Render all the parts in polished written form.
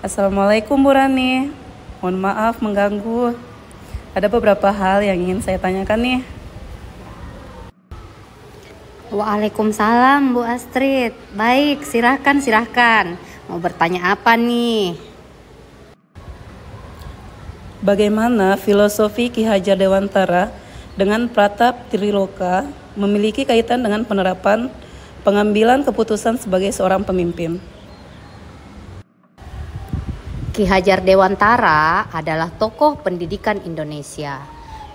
Assalamualaikum Bu Rani. Mohon maaf mengganggu. Ada beberapa hal yang ingin saya tanyakan nih. Waalaikumsalam Bu Astrid. Baik, silahkan. Mau bertanya apa nih? Bagaimana filosofi Ki Hajar Dewantara dengan Pratap Triloka memiliki kaitan dengan penerapan pengambilan keputusan sebagai seorang pemimpin? Ki Hajar Dewantara adalah tokoh pendidikan Indonesia.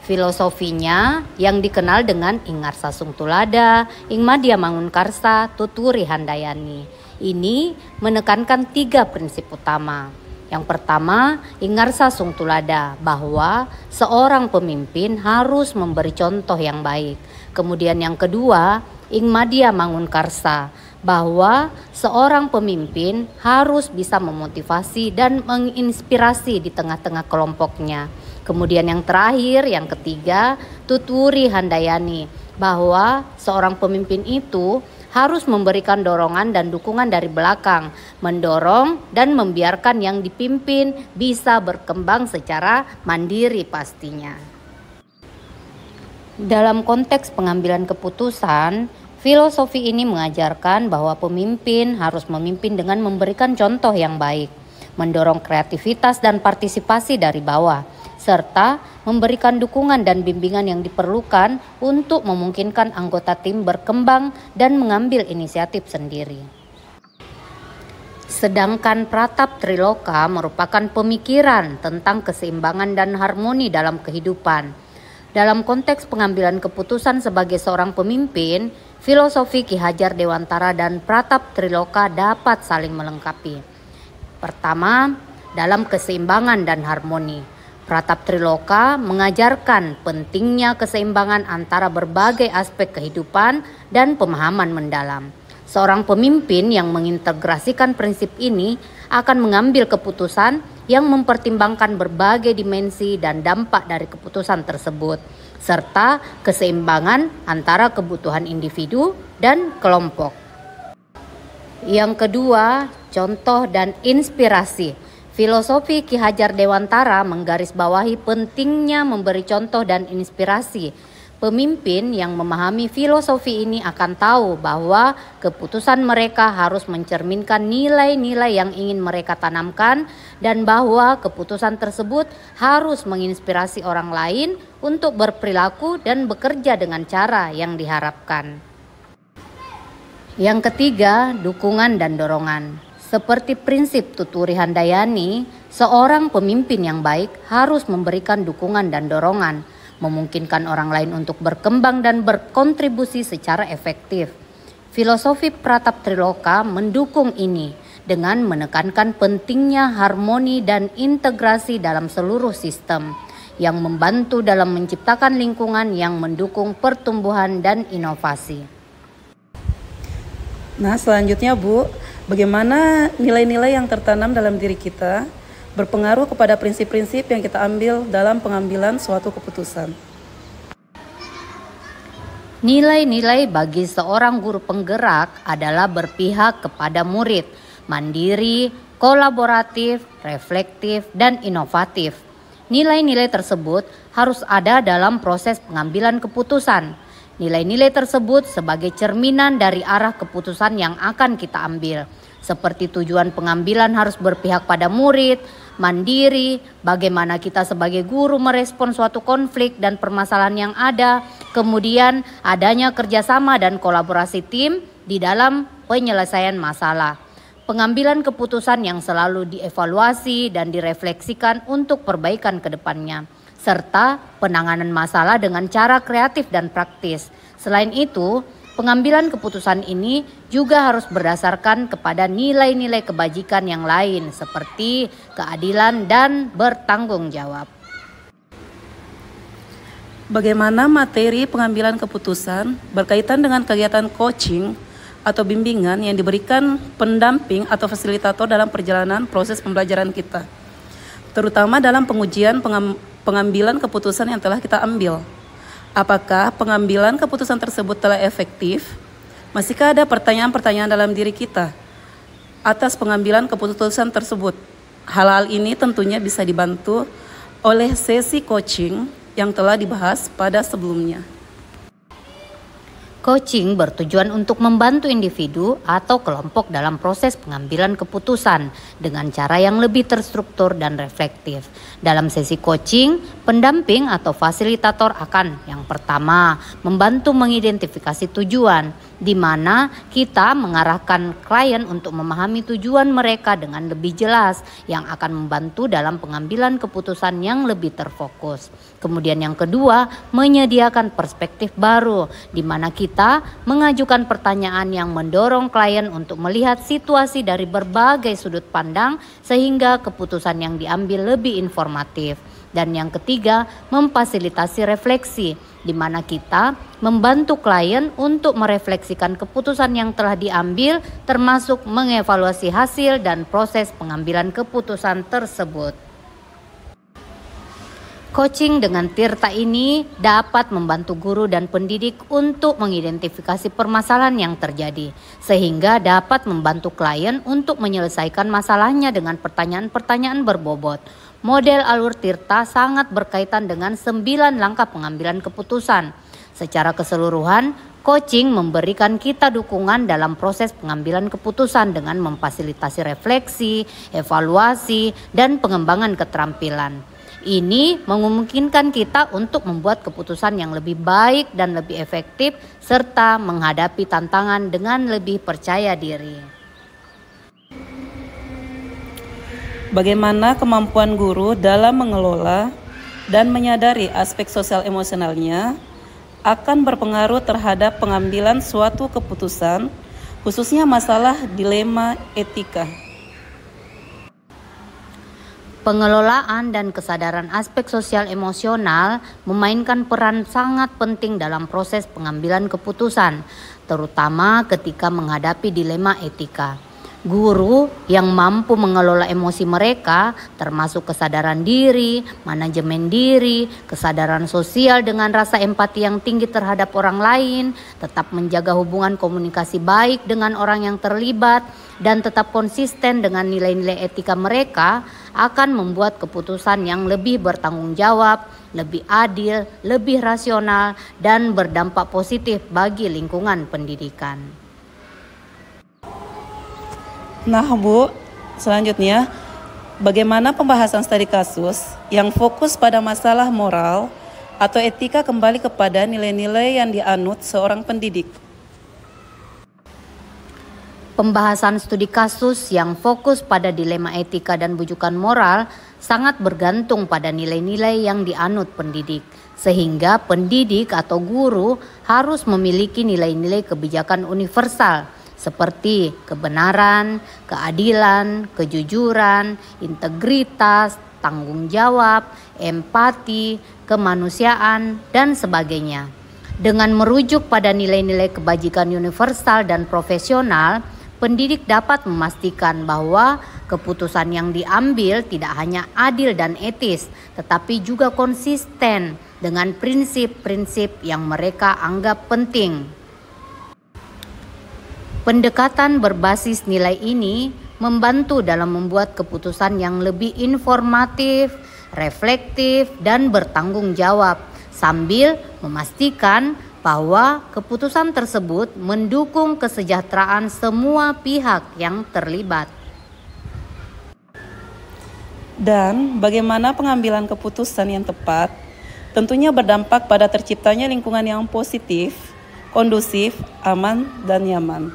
Filosofinya yang dikenal dengan Ingarsa Sungtulada, Ingmadia Mangunkarsa, Tuturi Handayani. Ini menekankan 3 prinsip utama. Yang pertama, Ingarsa Sungtulada, bahwa seorang pemimpin harus memberi contoh yang baik. Kemudian yang kedua, Ingmadia Mangunkarsa, bahwa seorang pemimpin harus bisa memotivasi dan menginspirasi di tengah-tengah kelompoknya. Kemudian yang terakhir, yang ketiga, Tuturi Handayani, bahwa seorang pemimpin itu harus memberikan dorongan dan dukungan dari belakang, mendorong dan membiarkan yang dipimpin bisa berkembang secara mandiri pastinya. Dalam konteks pengambilan keputusan, filosofi ini mengajarkan bahwa pemimpin harus memimpin dengan memberikan contoh yang baik, mendorong kreativitas dan partisipasi dari bawah, serta memberikan dukungan dan bimbingan yang diperlukan untuk memungkinkan anggota tim berkembang dan mengambil inisiatif sendiri. Sedangkan Pratap Triloka merupakan pemikiran tentang keseimbangan dan harmoni dalam kehidupan. Dalam konteks pengambilan keputusan sebagai seorang pemimpin, filosofi Ki Hajar Dewantara dan Pratap Triloka dapat saling melengkapi. Pertama, dalam keseimbangan dan harmoni. Pratap Triloka mengajarkan pentingnya keseimbangan antara berbagai aspek kehidupan dan pemahaman mendalam. Seorang pemimpin yang mengintegrasikan prinsip ini akan mengambil keputusan yang mempertimbangkan berbagai dimensi dan dampak dari keputusan tersebut, serta keseimbangan antara kebutuhan individu dan kelompok. Yang kedua, contoh dan inspirasi. Filosofi Ki Hajar Dewantara menggarisbawahi pentingnya memberi contoh dan inspirasi. Pemimpin yang memahami filosofi ini akan tahu bahwa keputusan mereka harus mencerminkan nilai-nilai yang ingin mereka tanamkan dan bahwa keputusan tersebut harus menginspirasi orang lain untuk berperilaku dan bekerja dengan cara yang diharapkan. Yang ketiga, dukungan dan dorongan. Seperti prinsip Tuturi Handayani, seorang pemimpin yang baik harus memberikan dukungan dan dorongan, memungkinkan orang lain untuk berkembang dan berkontribusi secara efektif. Filosofi Pratap Triloka mendukung ini dengan menekankan pentingnya harmoni dan integrasi dalam seluruh sistem yang membantu dalam menciptakan lingkungan yang mendukung pertumbuhan dan inovasi. Nah, selanjutnya Bu, bagaimana nilai-nilai yang tertanam dalam diri kita berpengaruh kepada prinsip-prinsip yang kita ambil dalam pengambilan suatu keputusan? Nilai-nilai bagi seorang guru penggerak adalah berpihak kepada murid, mandiri, kolaboratif, reflektif, dan inovatif. Nilai-nilai tersebut harus ada dalam proses pengambilan keputusan. Nilai-nilai tersebut sebagai cerminan dari arah keputusan yang akan kita ambil. Seperti tujuan pengambilan harus berpihak pada murid, mandiri, bagaimana kita sebagai guru merespon suatu konflik dan permasalahan yang ada, kemudian adanya kerjasama dan kolaborasi tim di dalam penyelesaian masalah. Pengambilan keputusan yang selalu dievaluasi dan direfleksikan untuk perbaikan ke depannya, serta penanganan masalah dengan cara kreatif dan praktis. Selain itu, pengambilan keputusan ini juga harus berdasarkan kepada nilai-nilai kebajikan yang lain seperti keadilan dan bertanggung jawab. Bagaimana materi pengambilan keputusan berkaitan dengan kegiatan coaching atau bimbingan yang diberikan pendamping atau fasilitator dalam perjalanan proses pembelajaran kita, terutama dalam pengujian pengambilan keputusan yang telah kita ambil? Apakah pengambilan keputusan tersebut telah efektif? Masihkah ada pertanyaan-pertanyaan dalam diri kita atas pengambilan keputusan tersebut? Hal-hal ini tentunya bisa dibantu oleh sesi coaching yang telah dibahas pada sebelumnya. Coaching bertujuan untuk membantu individu atau kelompok dalam proses pengambilan keputusan dengan cara yang lebih terstruktur dan reflektif. Dalam sesi coaching, pendamping atau fasilitator akan yang pertama membantu mengidentifikasi tujuan, di mana kita mengarahkan klien untuk memahami tujuan mereka dengan lebih jelas yang akan membantu dalam pengambilan keputusan yang lebih terfokus. Kemudian yang kedua, menyediakan perspektif baru di mana kita mengajukan pertanyaan yang mendorong klien untuk melihat situasi dari berbagai sudut pandang sehingga keputusan yang diambil lebih informatif. Dan yang ketiga, memfasilitasi refleksi, di mana kita membantu klien untuk merefleksikan keputusan yang telah diambil, termasuk mengevaluasi hasil dan proses pengambilan keputusan tersebut. Coaching dengan Tirta ini dapat membantu guru dan pendidik untuk mengidentifikasi permasalahan yang terjadi, sehingga dapat membantu klien untuk menyelesaikan masalahnya dengan pertanyaan-pertanyaan berbobot. Model alur Tirta sangat berkaitan dengan 9 langkah pengambilan keputusan. Secara keseluruhan, coaching memberikan kita dukungan dalam proses pengambilan keputusan dengan memfasilitasi refleksi, evaluasi, dan pengembangan keterampilan. Ini memungkinkan kita untuk membuat keputusan yang lebih baik dan lebih efektif, serta menghadapi tantangan dengan lebih percaya diri. Bagaimana kemampuan guru dalam mengelola dan menyadari aspek sosial emosionalnya akan berpengaruh terhadap pengambilan suatu keputusan, khususnya masalah dilema etika. Pengelolaan dan kesadaran aspek sosial emosional memainkan peran sangat penting dalam proses pengambilan keputusan, terutama ketika menghadapi dilema etika. Guru yang mampu mengelola emosi mereka, termasuk kesadaran diri, manajemen diri, kesadaran sosial dengan rasa empati yang tinggi terhadap orang lain, tetap menjaga hubungan komunikasi baik dengan orang yang terlibat, dan tetap konsisten dengan nilai-nilai etika mereka, akan membuat keputusan yang lebih bertanggung jawab, lebih adil, lebih rasional, dan berdampak positif bagi lingkungan pendidikan. Nah Bu, selanjutnya bagaimana pembahasan studi kasus yang fokus pada masalah moral atau etika kembali kepada nilai-nilai yang dianut seorang pendidik? Pembahasan studi kasus yang fokus pada dilema etika dan bujukan moral sangat bergantung pada nilai-nilai yang dianut pendidik, sehingga pendidik atau guru harus memiliki nilai-nilai kebijakan universal seperti kebenaran, keadilan, kejujuran, integritas, tanggung jawab, empati, kemanusiaan, dan sebagainya. Dengan merujuk pada nilai-nilai kebajikan universal dan profesional, pendidik dapat memastikan bahwa keputusan yang diambil tidak hanya adil dan etis, tetapi juga konsisten dengan prinsip-prinsip yang mereka anggap penting. Pendekatan berbasis nilai ini membantu dalam membuat keputusan yang lebih informatif, reflektif, dan bertanggung jawab, sambil memastikan bahwa keputusan tersebut mendukung kesejahteraan semua pihak yang terlibat. Dan bagaimana pengambilan keputusan yang tepat tentunya berdampak pada terciptanya lingkungan yang positif, kondusif, aman, dan nyaman.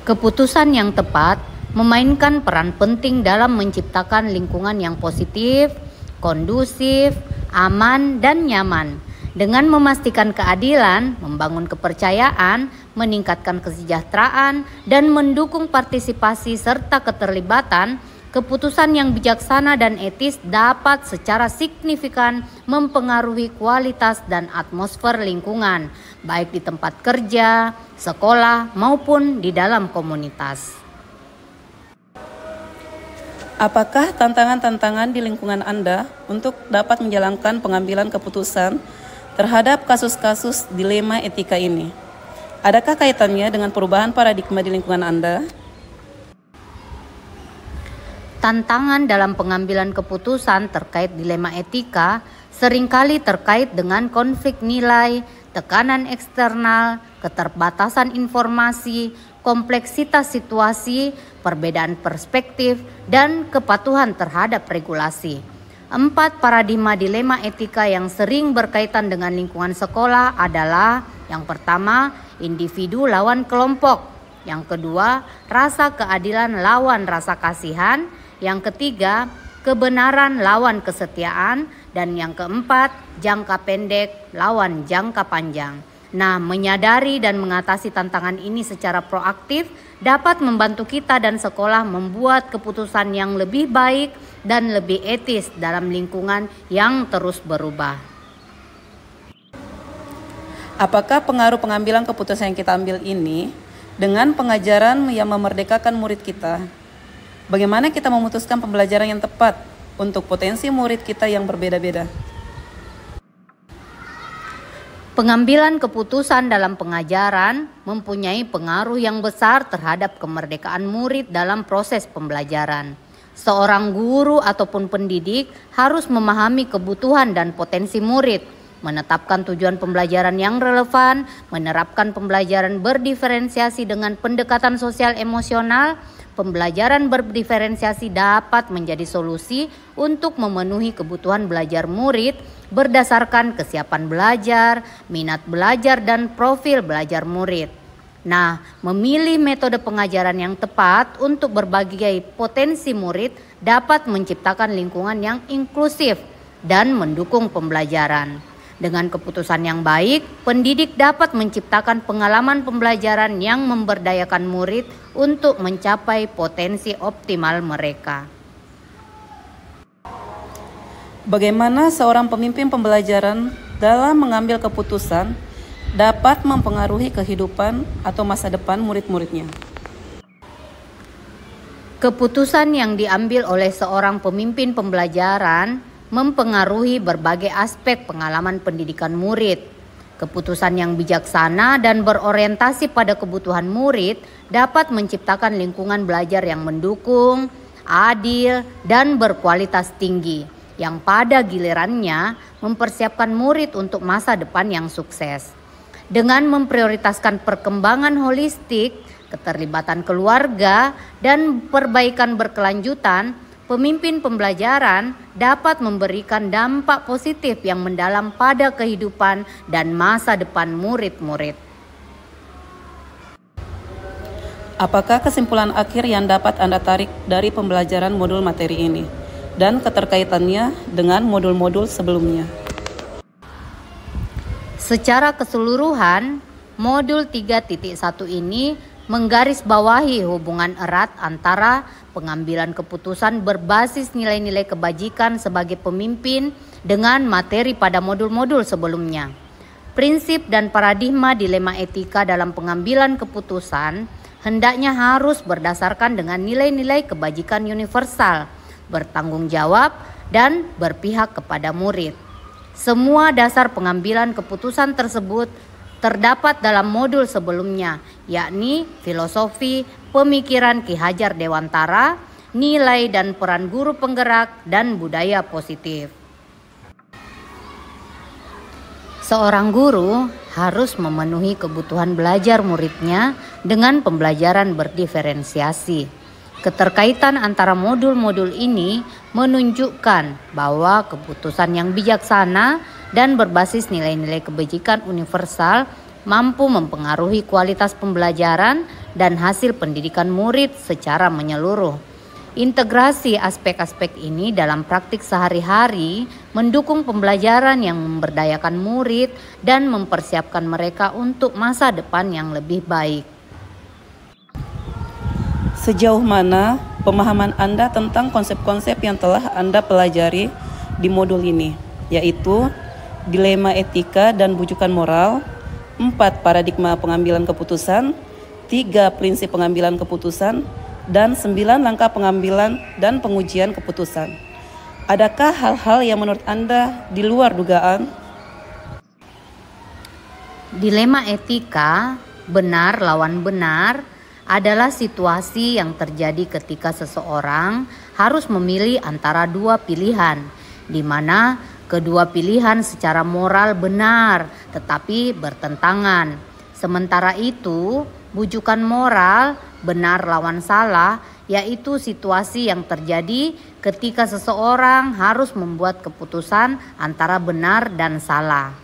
Keputusan yang tepat memainkan peran penting dalam menciptakan lingkungan yang positif, kondusif, aman, dan nyaman. Dengan memastikan keadilan, membangun kepercayaan, meningkatkan kesejahteraan, dan mendukung partisipasi serta keterlibatan, keputusan yang bijaksana dan etis dapat secara signifikan mempengaruhi kualitas dan atmosfer lingkungan, baik di tempat kerja, sekolah, maupun di dalam komunitas. Apakah tantangan-tantangan di lingkungan Anda untuk dapat menjalankan pengambilan keputusan terhadap kasus-kasus dilema etika ini? Adakah kaitannya dengan perubahan paradigma di lingkungan Anda? Tantangan dalam pengambilan keputusan terkait dilema etika seringkali terkait dengan konflik nilai, tekanan eksternal, keterbatasan informasi, kompleksitas situasi, perbedaan perspektif, dan kepatuhan terhadap regulasi. 4 paradigma dilema etika yang sering berkaitan dengan lingkungan sekolah adalah: yang pertama, individu lawan kelompok; yang kedua, rasa keadilan lawan rasa kasihan; yang ketiga, kebenaran lawan kesetiaan; dan yang keempat, jangka pendek lawan jangka panjang. Nah, menyadari dan mengatasi tantangan ini secara proaktif dapat membantu kita dan sekolah membuat keputusan yang lebih baik dan lebih etis dalam lingkungan yang terus berubah. Apakah pengaruh pengambilan keputusan yang kita ambil ini dengan pengajaran yang memerdekakan murid kita? Bagaimana kita memutuskan pembelajaran yang tepat untuk potensi murid kita yang berbeda-beda? Pengambilan keputusan dalam pengajaran mempunyai pengaruh yang besar terhadap kemerdekaan murid dalam proses pembelajaran. Seorang guru ataupun pendidik harus memahami kebutuhan dan potensi murid, menetapkan tujuan pembelajaran yang relevan, menerapkan pembelajaran berdiferensiasi dengan pendekatan sosial emosional. Pembelajaran berdiferensiasi dapat menjadi solusi untuk memenuhi kebutuhan belajar murid berdasarkan kesiapan belajar, minat belajar, dan profil belajar murid. Nah, memilih metode pengajaran yang tepat untuk berbagai potensi murid dapat menciptakan lingkungan yang inklusif dan mendukung pembelajaran. Dengan keputusan yang baik, pendidik dapat menciptakan pengalaman pembelajaran yang memberdayakan murid untuk mencapai potensi optimal mereka. Bagaimana seorang pemimpin pembelajaran dalam mengambil keputusan dapat mempengaruhi kehidupan atau masa depan murid-muridnya? Keputusan yang diambil oleh seorang pemimpin pembelajaran mempengaruhi berbagai aspek pengalaman pendidikan murid. Keputusan yang bijaksana dan berorientasi pada kebutuhan murid dapat menciptakan lingkungan belajar yang mendukung, adil, dan berkualitas tinggi, yang pada gilirannya mempersiapkan murid untuk masa depan yang sukses. Dengan memprioritaskan perkembangan holistik, keterlibatan keluarga, dan perbaikan berkelanjutan, pemimpin pembelajaran dapat memberikan dampak positif yang mendalam pada kehidupan dan masa depan murid-murid. Apakah kesimpulan akhir yang dapat Anda tarik dari pembelajaran modul materi ini dan keterkaitannya dengan modul-modul sebelumnya? Secara keseluruhan, modul 3.1 ini menggarisbawahi hubungan erat antara pengambilan keputusan berbasis nilai-nilai kebajikan sebagai pemimpin dengan materi pada modul-modul sebelumnya. Prinsip dan paradigma dilema etika dalam pengambilan keputusan hendaknya harus berdasarkan dengan nilai-nilai kebajikan universal, bertanggung jawab, dan berpihak kepada murid. Semua dasar pengambilan keputusan tersebut terdapat dalam modul sebelumnya, yakni filosofi pemikiran Ki Hajar Dewantara, nilai dan peran guru penggerak, dan budaya positif. Seorang guru harus memenuhi kebutuhan belajar muridnya dengan pembelajaran berdiferensiasi. Keterkaitan antara modul-modul ini menunjukkan bahwa keputusan yang bijaksana dan berbasis nilai-nilai kebajikan universal mampu mempengaruhi kualitas pembelajaran dan hasil pendidikan murid secara menyeluruh. Integrasi aspek-aspek ini dalam praktik sehari-hari mendukung pembelajaran yang memberdayakan murid dan mempersiapkan mereka untuk masa depan yang lebih baik. Sejauh mana pemahaman Anda tentang konsep-konsep yang telah Anda pelajari di modul ini, yaitu dilema etika dan bujukan moral, 4 paradigma pengambilan keputusan, 3 prinsip pengambilan keputusan, dan 9 langkah pengambilan dan pengujian keputusan. Adakah hal-hal yang menurut Anda di luar dugaan? Dilema etika, benar lawan benar, adalah situasi yang terjadi ketika seseorang harus memilih antara dua pilihan, di mana kedua pilihan secara moral benar tetapi bertentangan. Sementara itu, bujukan moral benar lawan salah yaitu situasi yang terjadi ketika seseorang harus membuat keputusan antara benar dan salah.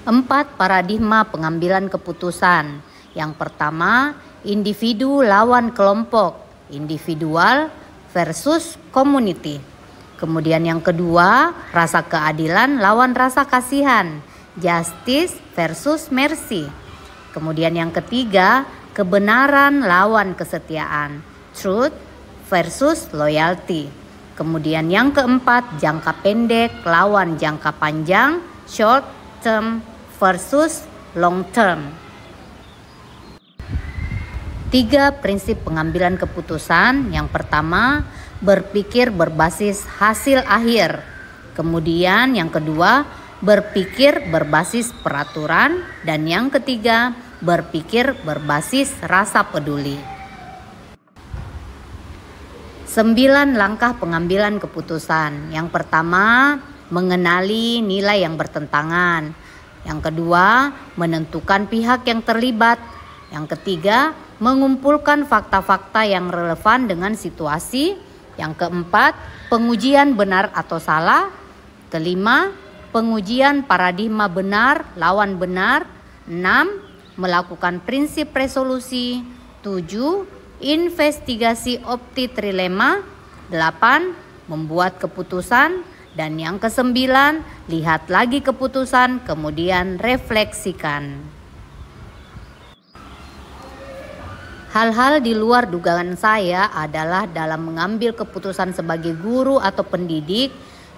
4 paradigma pengambilan keputusan. Yang pertama, individu lawan kelompok, individual versus community. Kemudian yang kedua, rasa keadilan lawan rasa kasihan, justice versus mercy. Kemudian yang ketiga, kebenaran lawan kesetiaan, truth versus loyalty. Kemudian yang keempat, jangka pendek lawan jangka panjang, short term versus long term. 3 prinsip pengambilan keputusan. Yang pertama, berpikir berbasis hasil akhir. Kemudian yang kedua, berpikir berbasis peraturan. Dan yang ketiga, berpikir berbasis rasa peduli. 9 langkah pengambilan keputusan. Yang pertama, mengenali nilai yang bertentangan. Yang kedua, menentukan pihak yang terlibat. Yang ketiga, mengumpulkan fakta-fakta yang relevan dengan situasi. Yang keempat, pengujian benar atau salah. Kelima, pengujian paradigma benar lawan benar. 6, melakukan prinsip resolusi. 7, investigasi opti trilema. 8, membuat keputusan. Dan yang kesembilan, lihat lagi keputusan, kemudian refleksikan. Hal-hal di luar dugaan saya adalah dalam mengambil keputusan sebagai guru atau pendidik,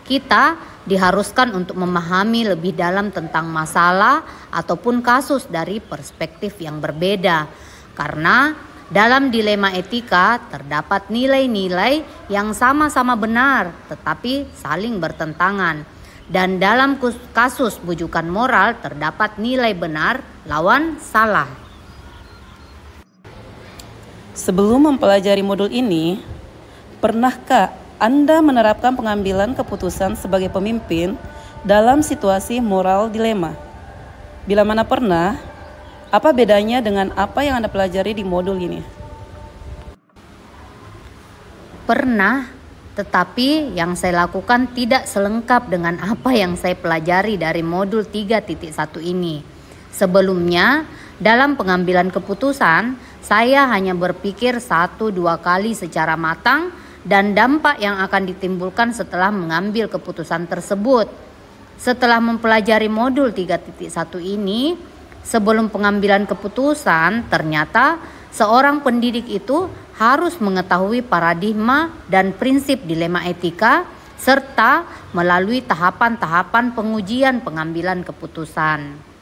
kita diharuskan untuk memahami lebih dalam tentang masalah ataupun kasus dari perspektif yang berbeda. Karena dalam dilema etika terdapat nilai-nilai yang sama-sama benar tetapi saling bertentangan. Dan dalam kasus bujukan moral terdapat nilai benar lawan salah. Sebelum mempelajari modul ini, pernahkah Anda menerapkan pengambilan keputusan sebagai pemimpin dalam situasi moral dilema? Bila mana pernah, apa bedanya dengan apa yang Anda pelajari di modul ini? Pernah, tetapi yang saya lakukan tidak selengkap dengan apa yang saya pelajari dari modul 3.1 ini. Sebelumnya, dalam pengambilan keputusan, saya hanya berpikir 1-2 kali secara matang dan dampak yang akan ditimbulkan setelah mengambil keputusan tersebut. Setelah mempelajari modul 3.1 ini, sebelum pengambilan keputusan, ternyata seorang pendidik itu harus mengetahui paradigma dan prinsip dilema etika serta melalui tahapan-tahapan pengujian pengambilan keputusan.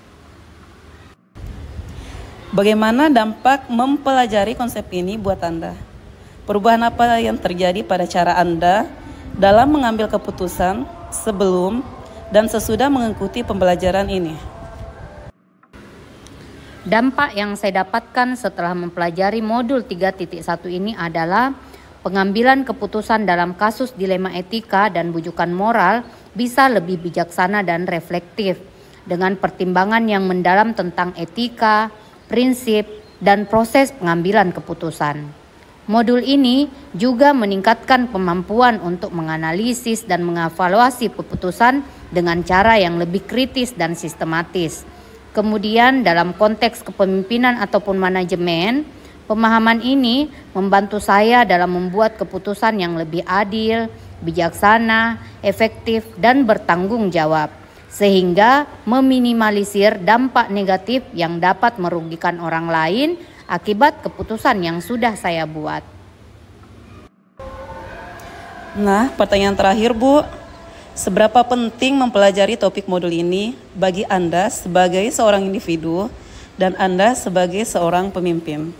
Bagaimana dampak mempelajari konsep ini buat Anda? Perubahan apa yang terjadi pada cara Anda dalam mengambil keputusan sebelum dan sesudah mengikuti pembelajaran ini? Dampak yang saya dapatkan setelah mempelajari modul 3.1 ini adalah pengambilan keputusan dalam kasus dilema etika dan bujukan moral bisa lebih bijaksana dan reflektif dengan pertimbangan yang mendalam tentang etika, prinsip, dan proses pengambilan keputusan. Modul ini juga meningkatkan kemampuan untuk menganalisis dan mengevaluasi keputusan dengan cara yang lebih kritis dan sistematis. Kemudian dalam konteks kepemimpinan ataupun manajemen, pemahaman ini membantu saya dalam membuat keputusan yang lebih adil, bijaksana, efektif, dan bertanggung jawab, sehingga meminimalisir dampak negatif yang dapat merugikan orang lain akibat keputusan yang sudah saya buat. Nah, pertanyaan terakhir, Bu. Seberapa penting mempelajari topik modul ini bagi Anda sebagai seorang individu dan Anda sebagai seorang pemimpin?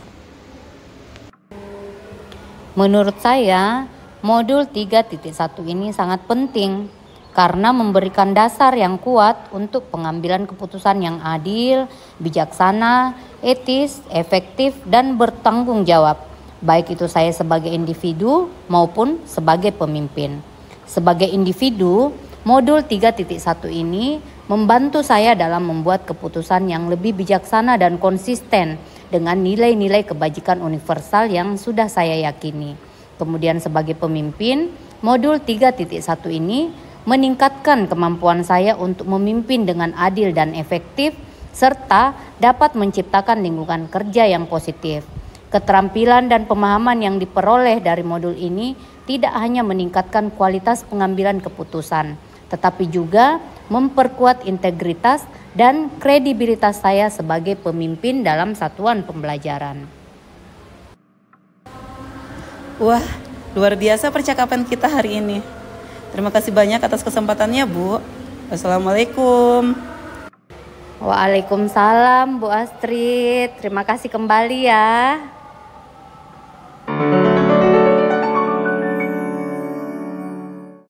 Menurut saya, modul 3.1 ini sangat penting karena memberikan dasar yang kuat untuk pengambilan keputusan yang adil, bijaksana, etis, efektif, dan bertanggung jawab, baik itu saya sebagai individu maupun sebagai pemimpin. Sebagai individu, modul 3.1 ini membantu saya dalam membuat keputusan yang lebih bijaksana dan konsisten dengan nilai-nilai kebajikan universal yang sudah saya yakini. Kemudian sebagai pemimpin, modul 3.1 ini meningkatkan kemampuan saya untuk memimpin dengan adil dan efektif, serta dapat menciptakan lingkungan kerja yang positif. Keterampilan dan pemahaman yang diperoleh dari modul ini tidak hanya meningkatkan kualitas pengambilan keputusan, tetapi juga memperkuat integritas dan kredibilitas saya sebagai pemimpin dalam satuan pembelajaran. Wah, luar biasa percakapan kita hari ini. Terima kasih banyak atas kesempatannya, Bu. Wassalamualaikum. Waalaikumsalam, Bu Astrid. Terima kasih kembali ya.